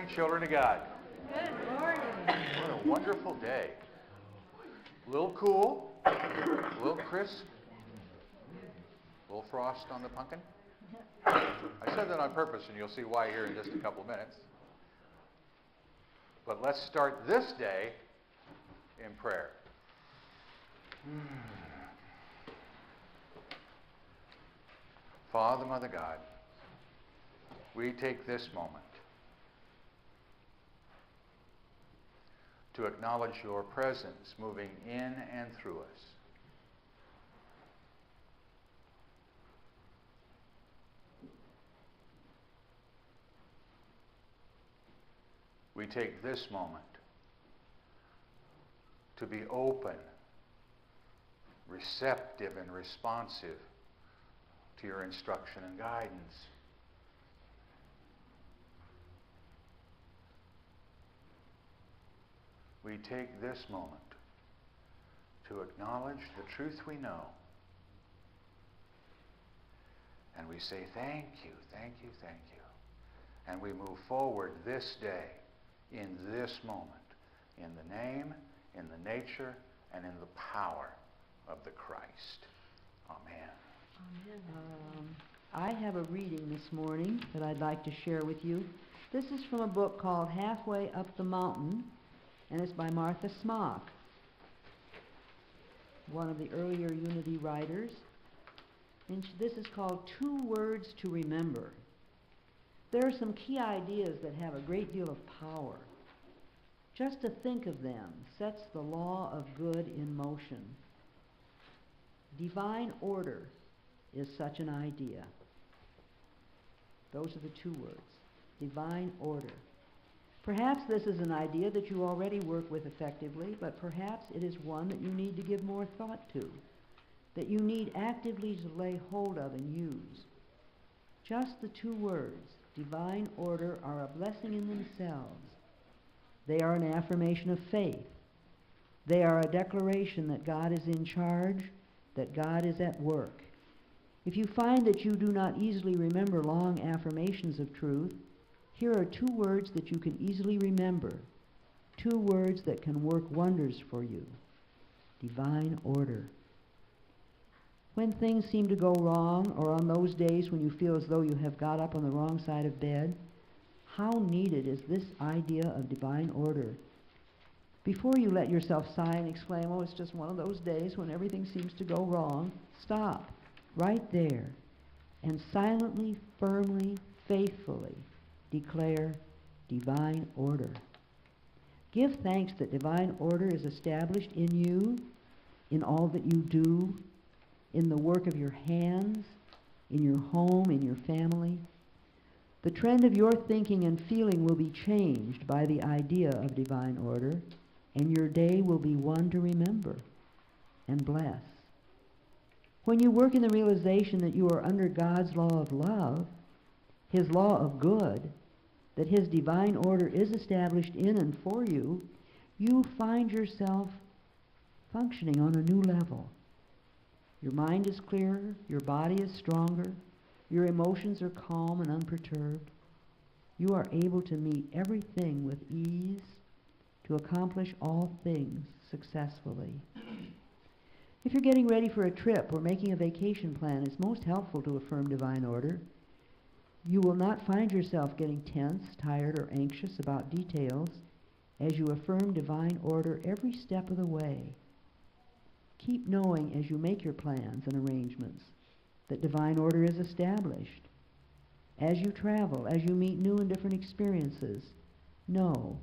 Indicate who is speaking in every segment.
Speaker 1: morning, children of God.
Speaker 2: Good morning.
Speaker 1: What a wonderful day. A little cool, a little crisp, a little frost on the pumpkin. I said that on purpose, and you'll see why here in just a couple minutes. But let's start this day in prayer. Father, Mother God, we take this moment to acknowledge your presence moving in and through us. We take this moment to be open, receptive, and responsive to your instruction and guidance. We take this moment to acknowledge the truth we know. And we say, thank you, thank you, thank you. And we move forward this day, in this moment, in the name, in the nature, and in the power of the Christ. Amen.
Speaker 2: Amen. I have a reading this morning that I'd like to share with you. This is from a book called Halfway Up the Mountain, and it's by Martha Smock, one of the earlier Unity writers. And this is called 2 Words to Remember. There are some key ideas that have a great deal of power. Just to think of them sets the law of good in motion. Divine order is such an idea. Those are the 2 words. Divine order. Perhaps this is an idea that you already work with effectively, but perhaps it is one that you need to give more thought to, that you need actively to lay hold of and use. Just the 2 words, divine order, are a blessing in themselves. They are an affirmation of faith. They are a declaration that God is in charge, that God is at work. If you find that you do not easily remember long affirmations of truth, here are 2 words that you can easily remember, 2 words that can work wonders for you. Divine order. When things seem to go wrong, or on those days when you feel as though you have got up on the wrong side of bed, how needed is this idea of divine order? Before you let yourself sigh and exclaim, oh, it's just one of those days when everything seems to go wrong, stop right there and silently, firmly, faithfully declare divine order. Give thanks that divine order is established in you, in all that you do, in the work of your hands, in your home, in your family. The trend of your thinking and feeling will be changed by the idea of divine order, and your day will be one to remember and bless. When you work in the realization that you are under God's law of love, His law of good, that His divine order is established in and for you, you find yourself functioning on a new level. Your mind is clearer, your body is stronger, your emotions are calm and unperturbed. You are able to meet everything with ease, to accomplish all things successfully. If you're getting ready for a trip or making a vacation plan, it's most helpful to affirm divine order. You will not find yourself getting tense, tired, or anxious about details as you affirm divine order every step of the way. Keep knowing as you make your plans and arrangements that divine order is established. As you travel, as you meet new and different experiences, know,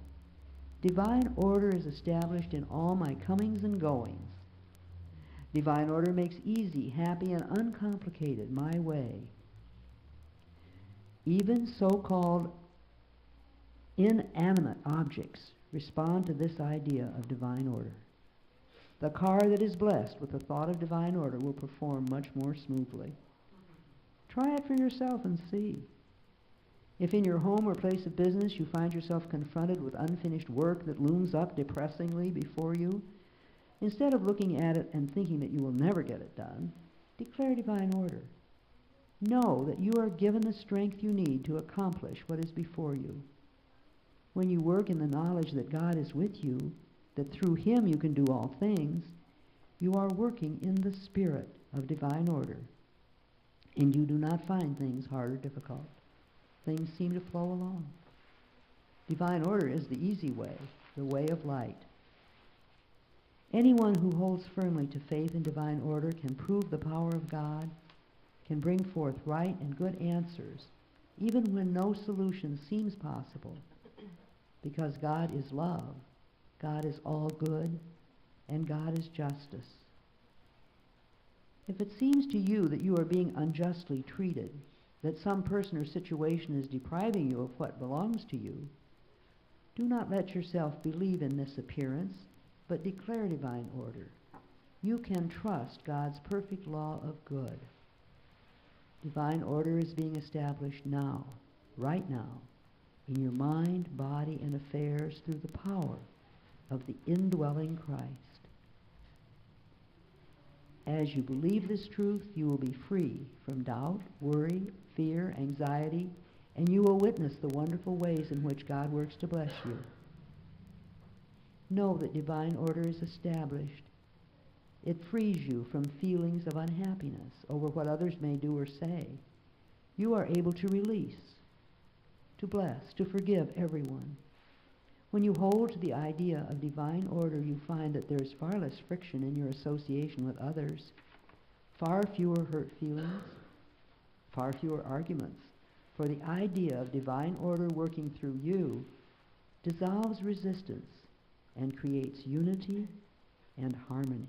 Speaker 2: divine order is established in all my comings and goings. Divine order makes easy, happy, and uncomplicated my way. Even so-called inanimate objects respond to this idea of divine order. The car that is blessed with the thought of divine order will perform much more smoothly. Try it for yourself and see. If in your home or place of business you find yourself confronted with unfinished work that looms up depressingly before you, instead of looking at it and thinking that you will never get it done, declare divine order. Know that you are given the strength you need to accomplish what is before you. When you work in the knowledge that God is with you, that through him you can do all things, you are working in the spirit of divine order, and you do not find things hard or difficult. Things seem to flow along. Divine order is the easy way, the way of light. Anyone who holds firmly to faith in divine order can prove the power of God, can bring forth right and good answers, even when no solution seems possible, because God is love, God is all good, and God is justice. If it seems to you that you are being unjustly treated, that some person or situation is depriving you of what belongs to you, do not let yourself believe in this appearance, but declare divine order. You can trust God's perfect law of good. Divine order is being established now, right now, in your mind, body, and affairs through the power of the indwelling Christ. As you believe this truth, you will be free from doubt, worry, fear, anxiety, and you will witness the wonderful ways in which God works to bless you. Know that divine order is established. It frees you from feelings of unhappiness over what others may do or say. You are able to release, to bless, to forgive everyone. When you hold to the idea of divine order, you find that there is far less friction in your association with others, far fewer hurt feelings, far fewer arguments, for the idea of divine order working through you dissolves resistance and creates unity and harmony.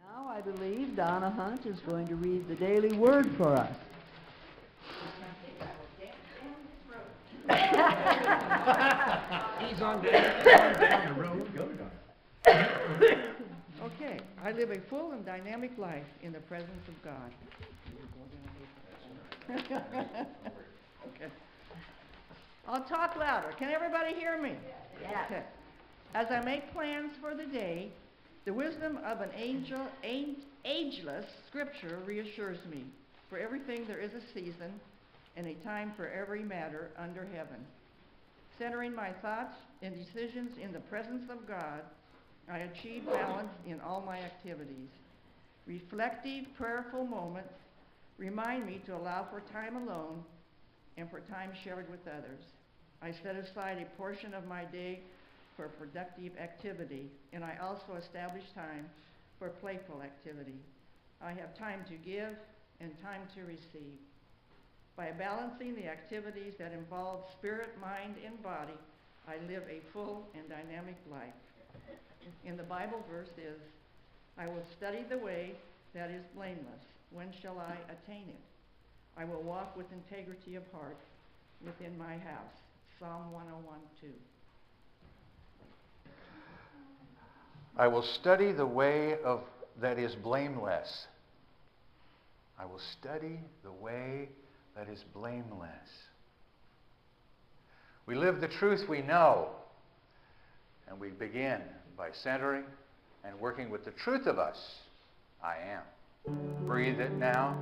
Speaker 2: Now I believe Donna Hunt is going to read the daily word for us.
Speaker 3: He's on down the road. Go, Donna.
Speaker 4: Okay, I live a full and dynamic life in the presence of God. Okay. I'll talk louder. Can everybody hear me?
Speaker 2: Yes.
Speaker 4: Okay. As I make plans for the day, the wisdom of an ageless scripture reassures me. For everything there is a season and a time for every matter under heaven. Centering my thoughts and decisions in the presence of God, I achieve balance in all my activities. Reflective, prayerful moments remind me to allow for time alone and for time shared with others. I set aside a portion of my day for productive activity, and I also establish time for playful activity. I have time to give and time to receive. By balancing the activities that involve spirit, mind, and body, I live a full and dynamic life. In the Bible verse is, I will study the way that is blameless. When shall I attain it? I will walk with integrity of heart within my house. Psalm 101:2.
Speaker 1: I will study the way that is blameless. I will study the way that is blameless. We live the truth we know, and we begin by centering and working with the truth of us. I am. Breathe it now.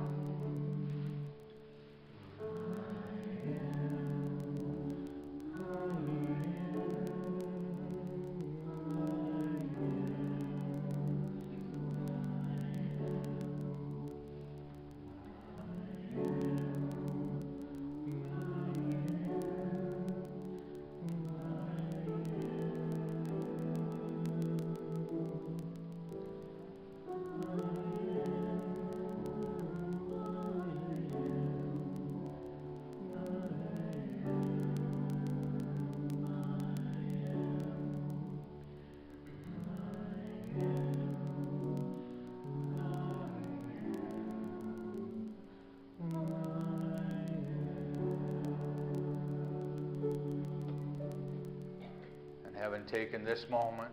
Speaker 1: Having taken this moment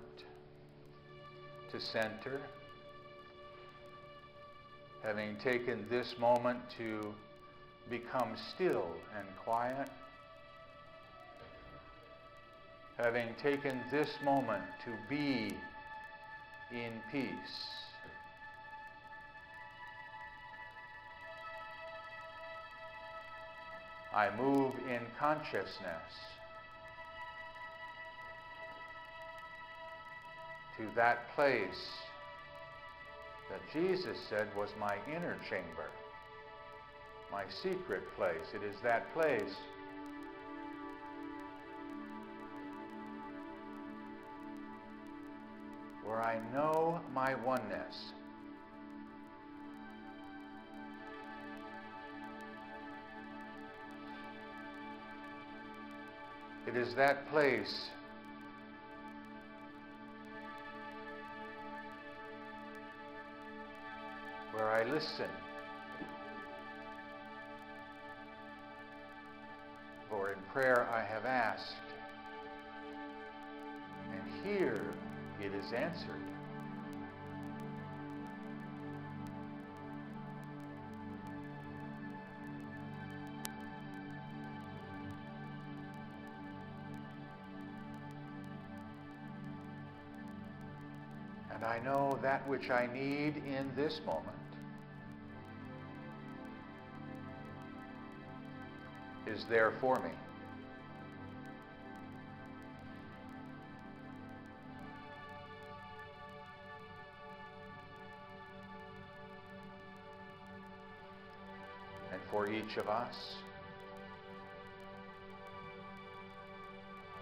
Speaker 1: to center, having taken this moment to become still and quiet, having taken this moment to be in peace, I move in consciousness to that place that Jesus said was my inner chamber, my secret place. It is that place where I know my oneness. It is that place where I listen for in prayer I have asked, and here it is answered. And I know that which I need in this moment is there for me. And for each of us,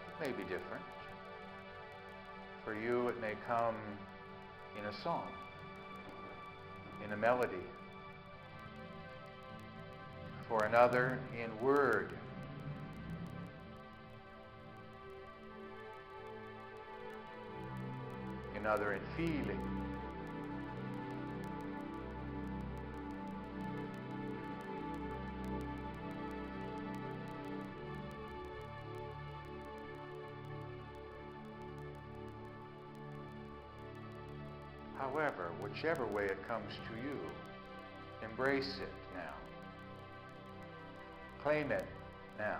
Speaker 1: it may be different. For you, it may come in a song, in a melody. For another, in word. Another in feeling. However, whichever way it comes to you, embrace it now. Claim it now.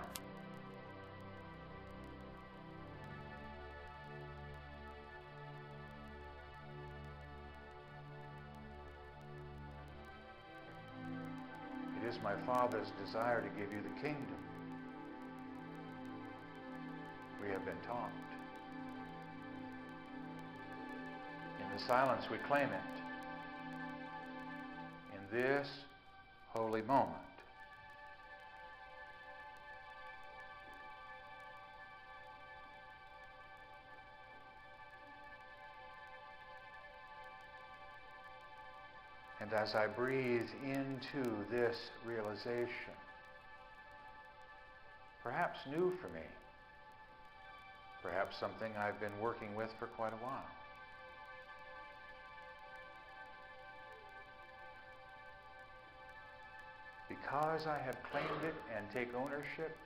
Speaker 1: It is my Father's desire to give you the kingdom. We have been taught. In the silence we claim it. In this holy moment. And as I breathe into this realization, perhaps new for me, perhaps something I've been working with for quite a while, because I have claimed it and take ownership,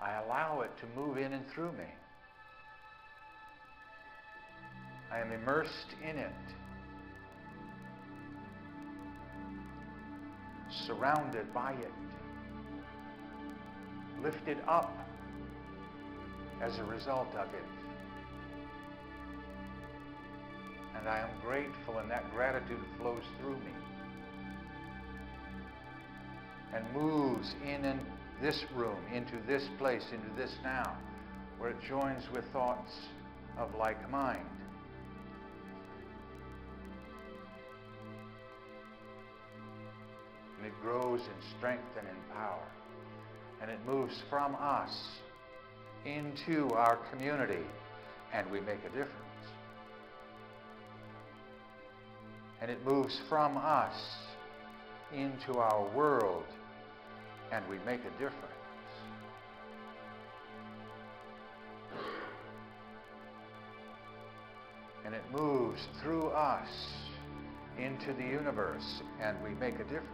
Speaker 1: I allow it to move in and through me. I am immersed in it, surrounded by it, lifted up as a result of it. And I am grateful, and that gratitude flows through me and moves in this room, into this place, into this now, where it joins with thoughts of like mind. And it grows in strength and in power. And it moves from us into our community, and we make a difference. And it moves from us into our world, and we make a difference. And it moves through us into the universe, and we make a difference.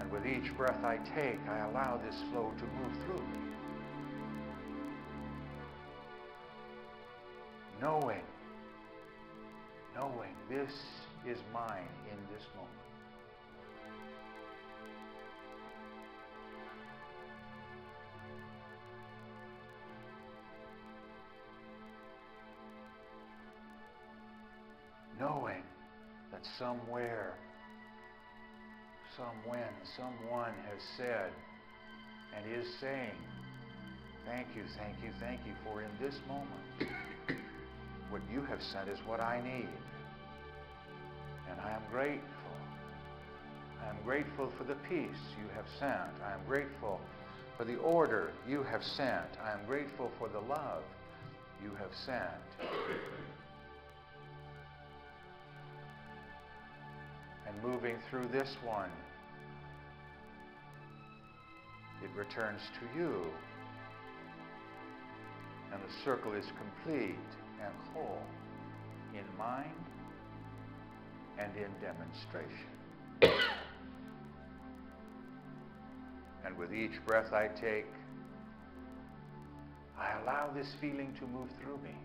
Speaker 1: And with each breath I take, I allow this flow to move through me. Knowing this is mine in this moment. Knowing that somewhere, someone has said and is saying, thank you, thank you, thank you, for in this moment, what you have sent is what I need. And I am grateful. I am grateful for the peace you have sent. I am grateful for the order you have sent. I am grateful for the love you have sent. And moving through this one, it returns to you. And the circle is complete and whole in mind and in demonstration. And with each breath I take, I allow this feeling to move through me.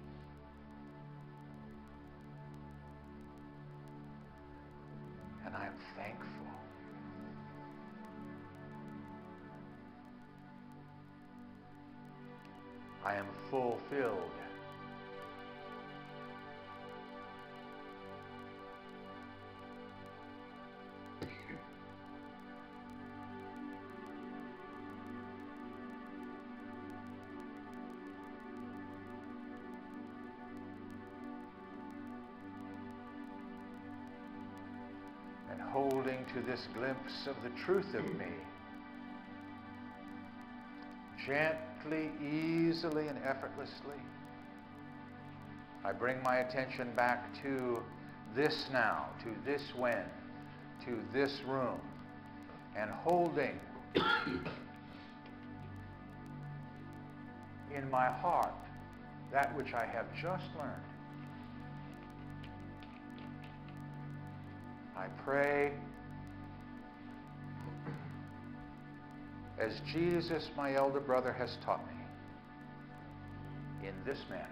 Speaker 1: And I am thankful. I am fulfilled. And holding to this glimpse of the truth of me, gently, easily, and effortlessly, I bring my attention back to this now, to this when, to this room, and holding in my heart that which I have just learned. I pray as Jesus, my elder brother, has taught me, in this manner.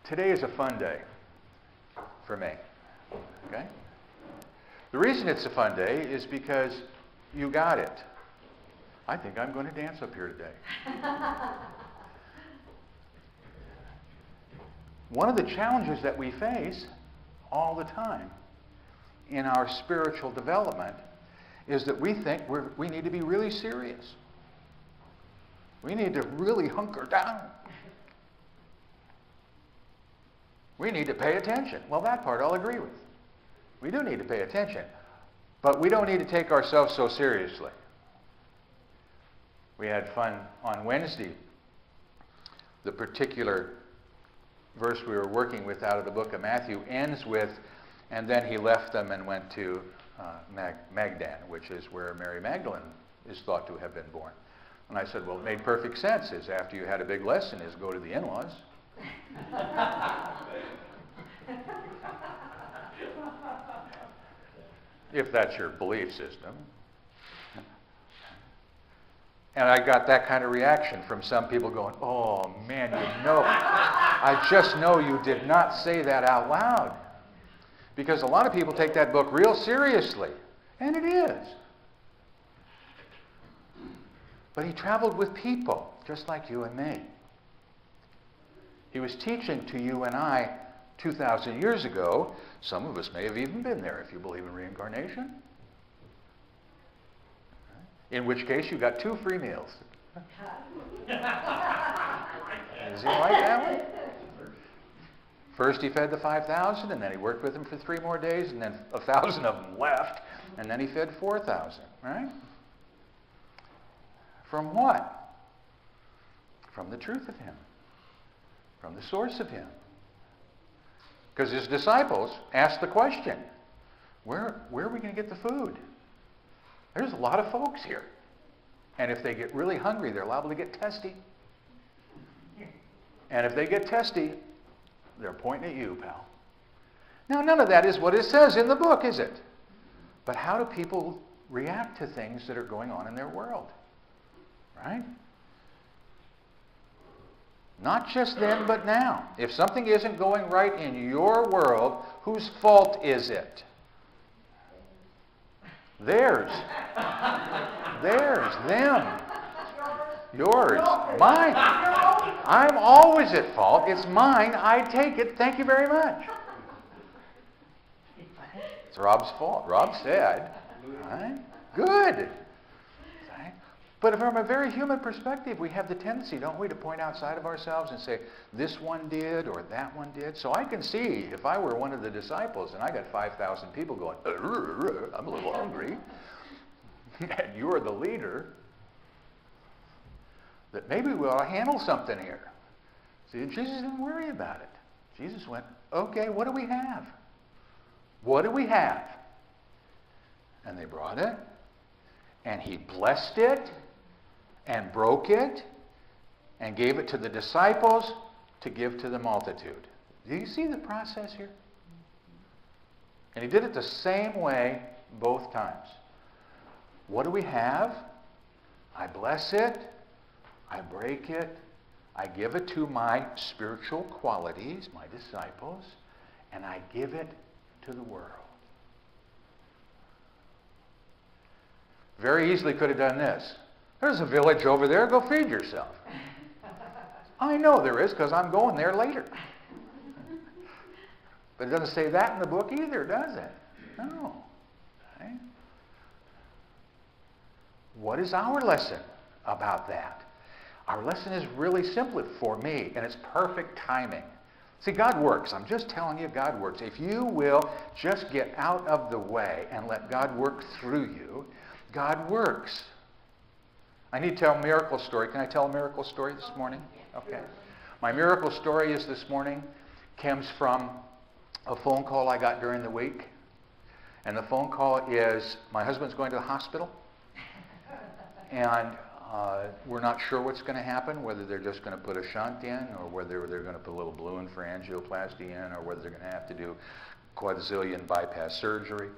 Speaker 1: Today is a fun day for me, okay? The reason it's a fun day is because you got it. I think I'm going to dance up here today. One of the challenges that we face all the time in our spiritual development is that we think we need to be really serious. We need to really hunker down. We need to pay attention. Well, that part I'll agree with. We do need to pay attention. But we don't need to take ourselves so seriously. We had fun on Wednesday. The particular verse we were working with out of the book of Matthew ends with, and then he left them and went to Magdan, which is where Mary Magdalene is thought to have been born. And I said, well, it made perfect sense. Is after you had a big lesson is go to the in-laws. If that's your belief system. And I got that kind of reaction from some people going, oh man, you know, I just know you did not say that out loud. Because a lot of people take that book real seriously. And it is. But he traveled with people, just like you and me. He was teaching to you and I 2,000 years ago. Some of us may have even been there if you believe in reincarnation. In which case, you got 2 free meals. Is he like that one? First he fed the 5,000, and then he worked with them for 3 more days, and then 1,000 of them left, and then he fed 4,000, right? From what? From the truth of him. From the source of him. Because his disciples asked the question, where are we going to get the food? There's a lot of folks here. And if they get really hungry, they're liable to get testy. And if they get testy, they're pointing at you, pal. Now, none of that is what it says in the book, is it? But how do people react to things that are going on in their world? Right? Not just then, but now. If something isn't going right in your world, whose fault is it? Theirs. Theirs. Them. Yours. Mine. I'm always at fault. It's mine. I take it. Thank you very much. It's Rob's fault. Rob said. Right? Good. Right? But from a very human perspective, we have the tendency, don't we, to point outside of ourselves and say, this one did or that one did. So I can see if I were one of the disciples and I got 5,000 people going, I'm a little hungry, and you're the leader, that maybe we ought to handle something here. See, Jesus didn't worry about it. Jesus went, okay, what do we have? What do we have? And they brought it, and he blessed it, and broke it, and gave it to the disciples to give to the multitude. Do you see the process here? And he did it the same way both times. What do we have? I bless it, I break it, I give it to my spiritual qualities, my disciples, and I give it to the world. Very easily could have done this. There's a village over there, go feed yourself. I know there is because I'm going there later. But it doesn't say that in the book either, does it? No. Okay. What is our lesson about that? Our lesson is really simple for me, and it's perfect timing. See, God works. I'm just telling you, God works. If you will just get out of the way and let God work through you, God works. I need to tell a miracle story. Can I tell a miracle story this morning? Okay. My miracle story is this morning comes from a phone call I got during the week. And the phone call is, my husband's going to the hospital. And we're not sure what's going to happen, whether they're just going to put a shunt in, or whether they're going to put a little balloon for angioplasty in, or whether they're going to have to do quadrillion bypass surgery,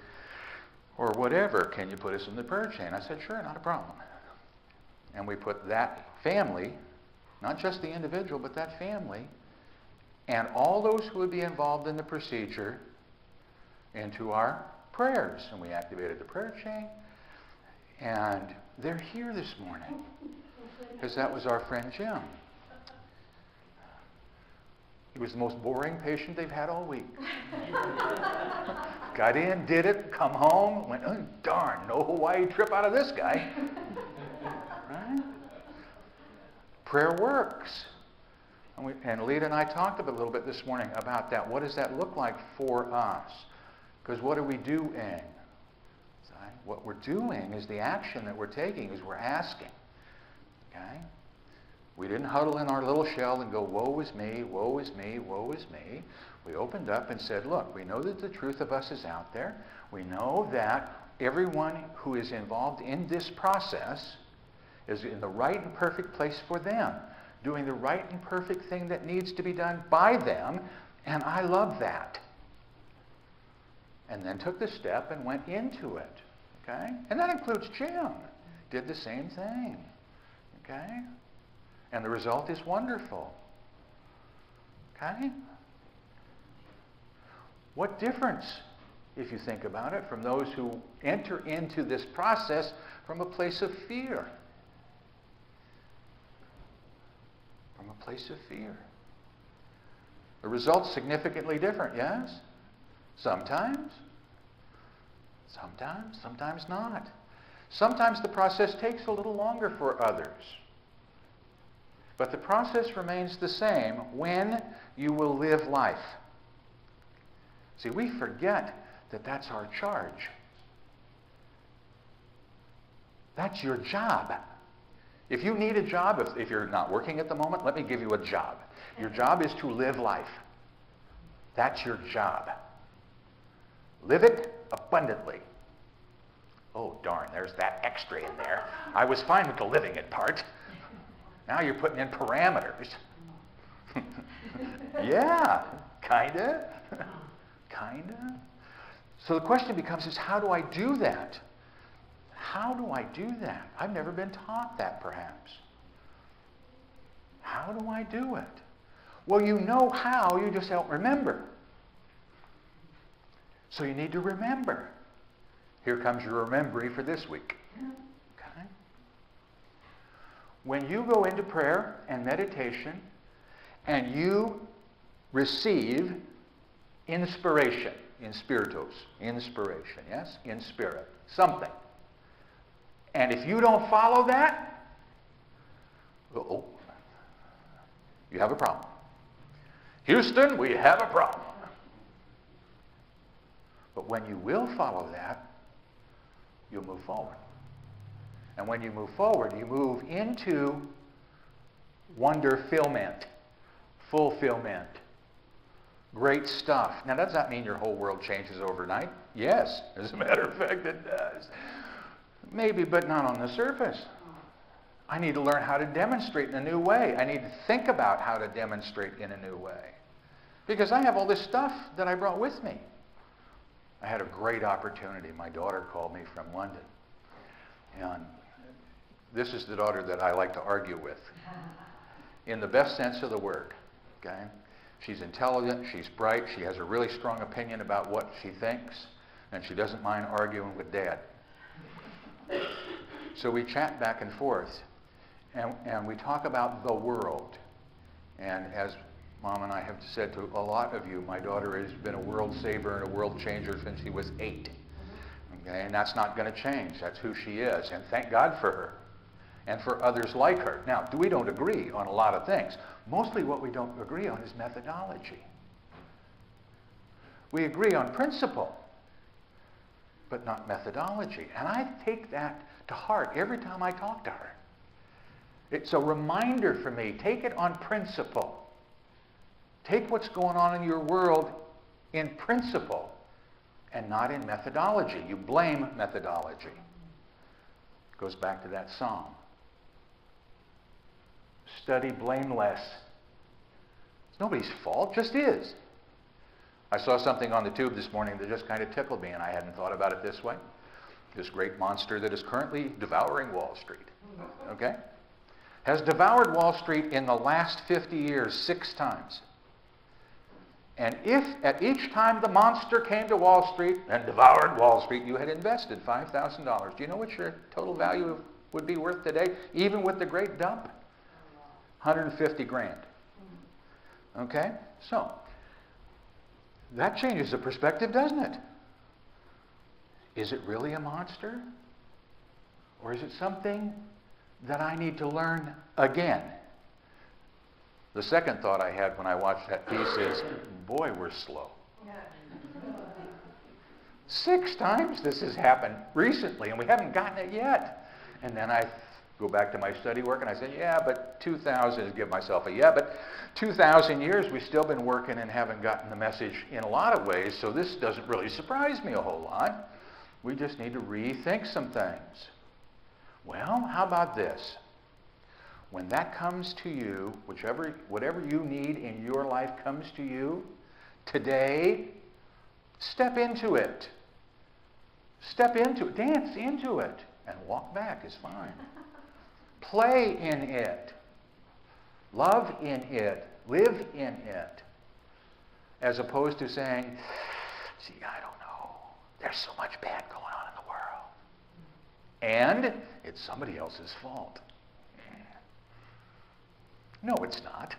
Speaker 1: or whatever. Can you put us in the prayer chain? I said, sure, not a problem. And we put that family, not just the individual, but that family, and all those who would be involved in the procedure into our prayers. And we activated the prayer chain. And they're here this morning because that was our friend Jim. He was the most boring patient they've had all week. Got in, did it, come home, went, oh, darn, no Hawaii trip out of this guy. Right? Prayer works. And Lita and I talked a little bit this morning about that. What does that look like for us? Because what are we doing? What we're doing is the action that we're taking is we're asking. Okay? We didn't huddle in our little shell and go, woe is me, woe is me, woe is me. We opened up and said, look, we know that the truth of us is out there. We know that everyone who is involved in this process is in the right and perfect place for them, doing the right and perfect thing that needs to be done by them, and I love that. And then took the step and went into it. Okay? And that includes Jim. Did the same thing. Okay? And the result is wonderful. Okay? What difference, if you think about it, from those who enter into this process from a place of fear? From a place of fear. The result's significantly different, yes? Sometimes. Sometimes not. Sometimes the process takes a little longer for others. But the process remains the same when you will live life. See, we forget that that's our charge. That's your job. If you need a job, if you're not working at the moment, let me give you a job. Your job is to live life. That's your job. Live it abundantly. Oh, darn, there's that extra in there. I was fine with the living it part. Now you're putting in parameters. Yeah, kinda. So the question becomes is how do I do that? How do I do that? I've never been taught that, perhaps. How do I do it? Well, you know how, you just don't remember. So you need to remember. Here comes your remembering for this week. Okay? When you go into prayer and meditation and you receive inspiration, in spiritus, inspiration, yes? In spirit, something. And if you don't follow that, uh-oh, you have a problem. Houston, we have a problem. But when you will follow that, you'll move forward. And when you move forward, you move into wonderfulfillment, fulfillment. Great stuff. Now, does that mean your whole world changes overnight? Yes, as a matter of fact, it does. Maybe, but not on the surface. I need to learn how to demonstrate in a new way. I need to think about how to demonstrate in a new way. Because I have all this stuff that I brought with me. I had a great opportunity. My daughter called me from London. And this is the daughter that I like to argue with. In the best sense of the word. Okay? She's intelligent, she's bright, she has a really strong opinion about what she thinks, and she doesn't mind arguing with Dad. So we chat back and forth, and we talk about the world. And as Mom and I have said to a lot of you, my daughter has been a world saver and a world changer since she was 8. Okay? And that's not going to change. That's who she is. And thank God for her. And for others like her. Now, we don't agree on a lot of things. Mostly what we don't agree on is methodology. We agree on principle, but not methodology. And I take that to heart every time I talk to her. It's a reminder for me. Take it on principle. Take what's going on in your world in principle and not in methodology. You blame methodology. Goes back to that psalm. Study blameless. It's nobody's fault, just is. I saw something on the tube this morning that just kind of tickled me, and I hadn't thought about it this way. This great monster that is currently devouring Wall Street. Okay? Has devoured Wall Street in the last 50 years 6 times. And if at each time the monster came to Wall Street and devoured Wall Street, you had invested $5,000. Do you know what your total value would be worth today, even with the great dump? 150 grand. Okay? So, that changes the perspective, doesn't it? Is it really a monster? Or is it something that I need to learn again? The second thought I had when I watched that piece is, boy, we're slow. 6 times this has happened recently, and we haven't gotten it yet. And then I go back to my study work, and I say, yeah, but 2,000, give myself a yeah, but 2,000 years we've still been working and haven't gotten the message in a lot of ways, so this doesn't really surprise me a whole lot. We just need to rethink some things. Well, how about this? When that comes to you, whatever you need in your life comes to you, today, step into it. Step into it. Dance into it. And walk back is fine. Play in it. Love in it. Live in it. As opposed to saying, see, I don't know. There's so much bad going on in the world. And it's somebody else's fault. No, it's not.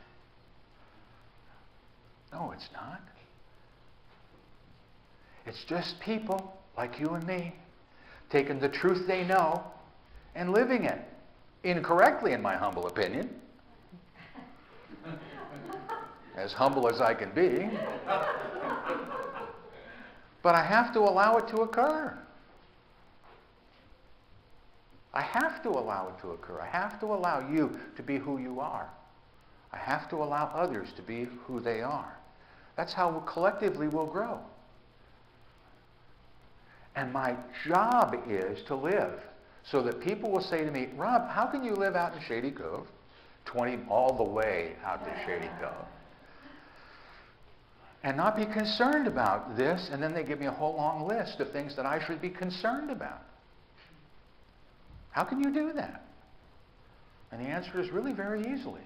Speaker 1: No, it's not. It's just people like you and me taking the truth they know and living it. Incorrectly, in my humble opinion. As humble as I can be. But I have to allow it to occur. I have to allow it to occur. I have to allow you to be who you are. I have to allow others to be who they are. That's how collectively we'll grow. And my job is to live so that people will say to me, Rob, how can you live out in Shady Cove? 20 all the way out to Shady Cove. And not be concerned about this, and then they give me a whole long list of things that I should be concerned about. How can you do that? And the answer is really very easily.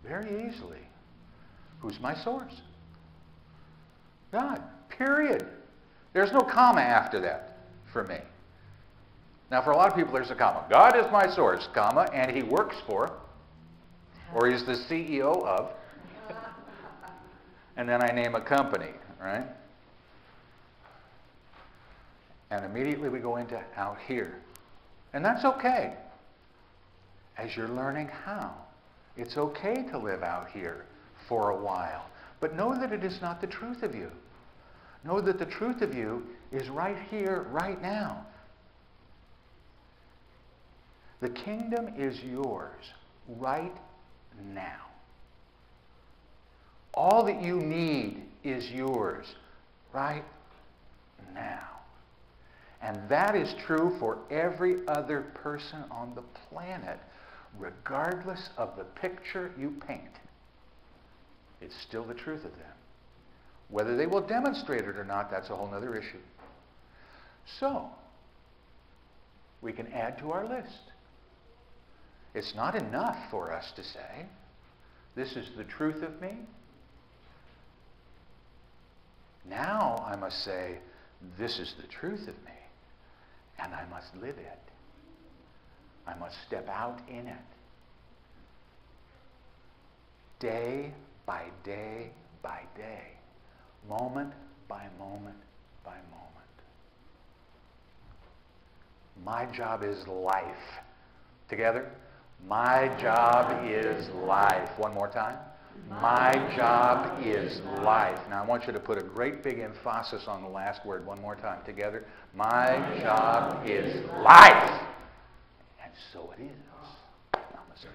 Speaker 1: Very easily. Who's my source? God. Period. There's no comma after that for me. Now, for a lot of people, there's a comma. God is my source, comma, and he works for, or he's the CEO of, and then I name a company, right? And immediately we go into out here. And that's okay, as you're learning how. It's okay to live out here for a while. But know that it is not the truth of you. Know that the truth of you is right here, right now. The kingdom is yours right now. All that you need is yours right now. And that is true for every other person on the planet, regardless of the picture you paint. It's still the truth of them. Whether they will demonstrate it or not, that's a whole other issue. So, we can add to our list. It's not enough for us to say, this is the truth of me. Now I must say, this is the truth of me. And I must live it. I must step out in it. Day by day by day. Moment by moment by moment. My job is life. Together? My job is life. One more time. My job is life. Now I want you to put a great big emphasis on the last word one more time. Together. My job is life. And so it is. Namaste.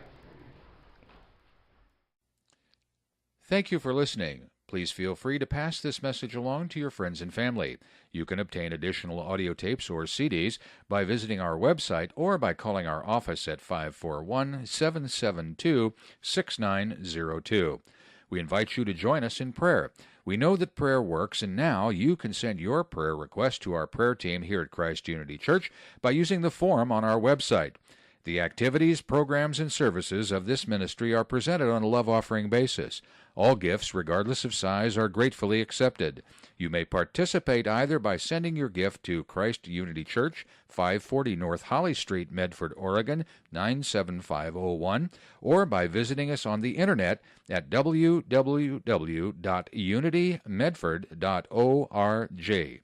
Speaker 5: Thank you for listening. Please feel free to pass this message along to your friends and family. You can obtain additional audio tapes or CDs by visiting our website or by calling our office at 541-772-6902. We invite you to join us in prayer. We know that prayer works, and now you can send your prayer request to our prayer team here at Christ Unity Church by using the form on our website. The activities, programs, and services of this ministry are presented on a love offering basis. All gifts, regardless of size, are gratefully accepted. You may participate either by sending your gift to Christ Unity Church, 540 North Holly Street, Medford, Oregon, 97501, or by visiting us on the internet at www.unitymedford.org.